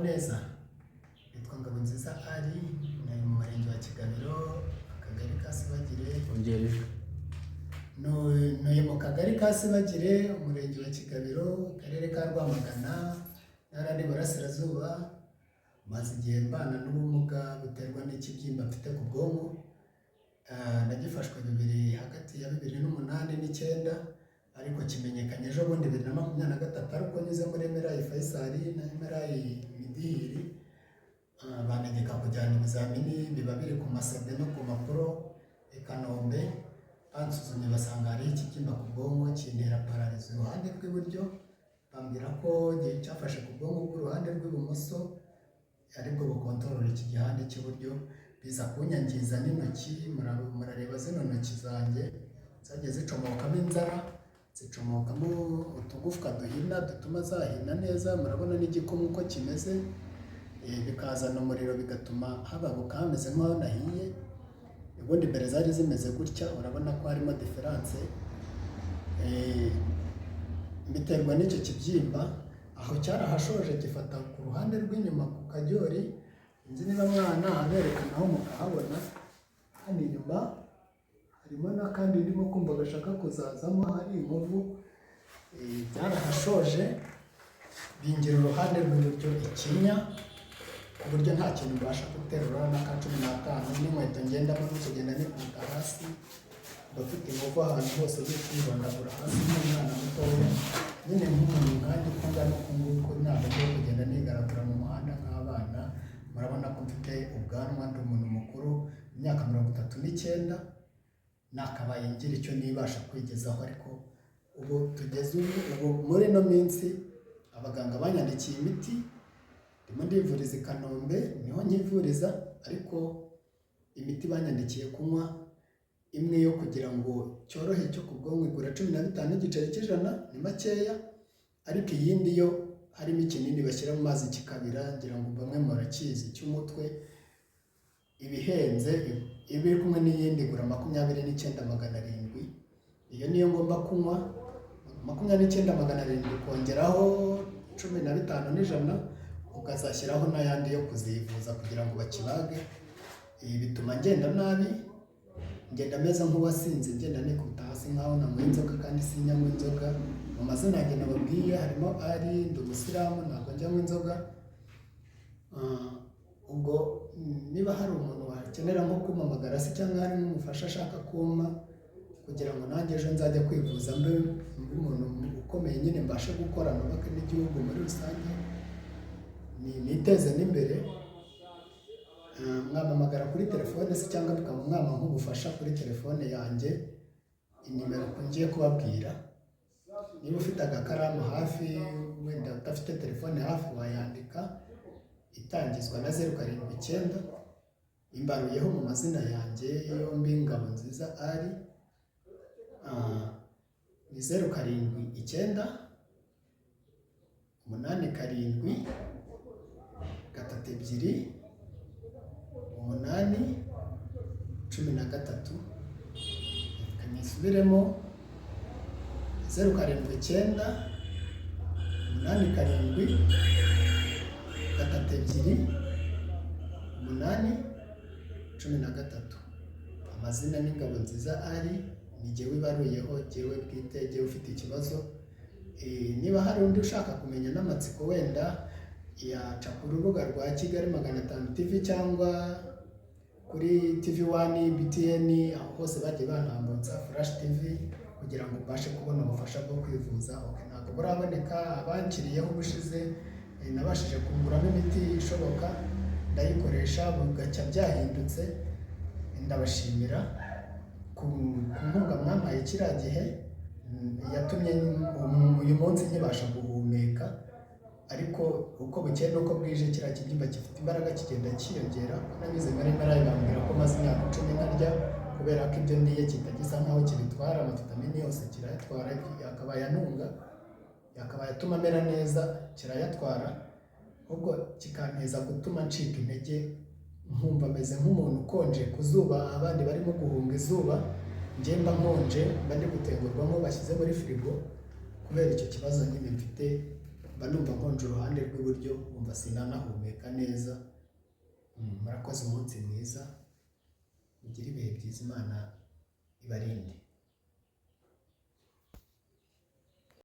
neza. Nitwa Ngabonziza Ali, nari mu murenge wa Kigabiro, akagari ka Sibagire. Ntuye mu kagari ka Sibagire, umurenge wa Kigabiro, akarere ka Rwamagana, ntara y'Iburasirazuba. Maze igihe mbana n'ubumuga buterwa n'ikibyimba mfite ku bwonko. Nagifashwe hagati ya 2008 n'9, ariko kimenyekanye ejo bundi 2023 ariko nyuze muri MRI Faisal na MRI Midihiri. Banegeka kujyana ibizamini biba biri ku masede no ku mapuro i Kanombe. Bansuzumye basanga hari ikibyimba ku bwonko kintera pararizi iruhande rw'iburyo. Bambwira ko cyafashe ku bwonko bw'uruhande rw'ibumoso, aribwo bukontorora iki gihande cy'iburyo. Biza kunyangiza n'intoki. Murareba zino ntoki zanjye zagiye zicomokamo inzara, zicomokamo utugufwa duhina dutuma zahina neza. Murabona n'igikumwe uko kimeze, bikazana umuriro bigatuma hababuka hameze nk'aho nahiye. Ubundi mbere zari zimeze gutya, urabona ko harimo diferanse. Biterwa n'icyo kibyimba, aho cyarahashoje gifata ku ruhande rw'inyuma ku kajyori. Nzi niba mwana aberekana aho mukahabona, hano inyuma harimo n'akandi ndimo kumva gashaka kuzazamo, hari inkovu. Byarahashoje bingira uruhande rw'iburyo ikinya, ku buryo nta kintu mbasha guterura n'aka 15 n'inkweto ngendamo no kugenda nikubita hasi. Bafite inkovu ahantu hose zo kwibandagura hasi nk'umwana mutoya. Nyine nk'umuntu kandi ukunda no kunguko ntabwo byo kugenda nigaragura mu muhanda nk'abana. Murabona ko mfite ubwanwa, ndi umuntu mukuru, imyaka 39. Nakabaye ngira icyo nibasha kwigezaho, ariko ubu tugeze ubu muri no minsi abaganga banyandikiye imiti. Ndimo ndivuriza i Kanombe, niho nkivuriza, ariko imiti banyandikiye kunywa imwe yo kugira ngo cyorohe cyo ku bwonko igura 15 igiceri cy'ijana, ni makeya. Ariko iyindi yo harimo ikinini bashyira mu mazi kikabira, ngira ngo bamwe murakizi cy'umutwe. Ibihenze ibiri kumwe n'iyindi igura 29,700. Iyo niyo ngomba kunywa 29,700, kongeraho 15 n'ijana, ukazashyiraho n'ayandi yo kuzivuza kugira ngo bakibage. Bituma ngenda nabi, ngenda meza nk'uwasinze, ngenda nikubita hasi nkaho nanywa inzoga kandi sinyanywa inzoga. Mu mazina yanjye nababwiye harimo ari ndi umusiramu, ntabwo njyanywa inzoga. Ubwo niba hari umuntu wakenera nko kumpamagara se cyangwa hari n'umufasha ashaka kumpa kugira ngo nanjye ejo nzajya kwivuza mbe umuntu ukomeye, nyine mbashe gukora nubake n'igihugu muri rusange, niteze n'imbere, mwamamagara kuri telefone se cyangwa bikamwama nk'ubufasha kuri telefone yanjye. Inimero ngiye kubabwira, niba ufite agakaramu hafi, wenda udafite telefone hafi, wayandika. Itangizwa na 079, imbaruyeho mu mazina yanjye yombi Ngabonziza Ali. Ni 079 87 32 8 13. Kanisubiremo 079 87 32 8 13. Amazina ni Ngabonziza Ali, ni jyewe ibaruyeho, jyewe bwite, jyewe ufite ikibazo. Niba hari undi ushaka kumenya n'amatsiko, wenda yaca ku rubuga rwa Kigali 500 TV cyangwa kuri TV1, BTN, aho hose bagiye bantambutsa Flash TV kugira ngo mbashe kubona ubufasha bwo kwivuza. Ntabwo buraboneka, abankiriyeho ubushize nabashije kuguramo imiti ishoboka, ndayikoresha bugacya byahindutse. Ndabashimira ku nkunga mwampaye kiriya gihe, yatumye uyu munsi nkibasha guhumeka. Ariko uko bukeye nuko bwije kiriya kibyimba gifite imbaraga kigenda cyiyongera. Nabize muri MRI bambwira ko maze imyaka 10 ntarya, kubera ko ibyo ndiye kitagisa nkaho kibitwara. Amavitamini yose kirayatwara, yakabaye anunga, yakabaye atuma mera neza, kirayatwara. Ubwo kikanteza gutuma ncika intege, nkumva meze nk'umuntu ukonje ku zuba. Abandi barimo guhunga izuba, njye mba nkonje, mba ndi gutegurwamo bashyize muri firigo kubera icyo kibazo nyine mfite mba numva nkonje uruhande rw'iburyo, umva sinanahumeka neza. Murakoze, umunsi mwiza, mugire ibihe byiza, Imana ibarinde.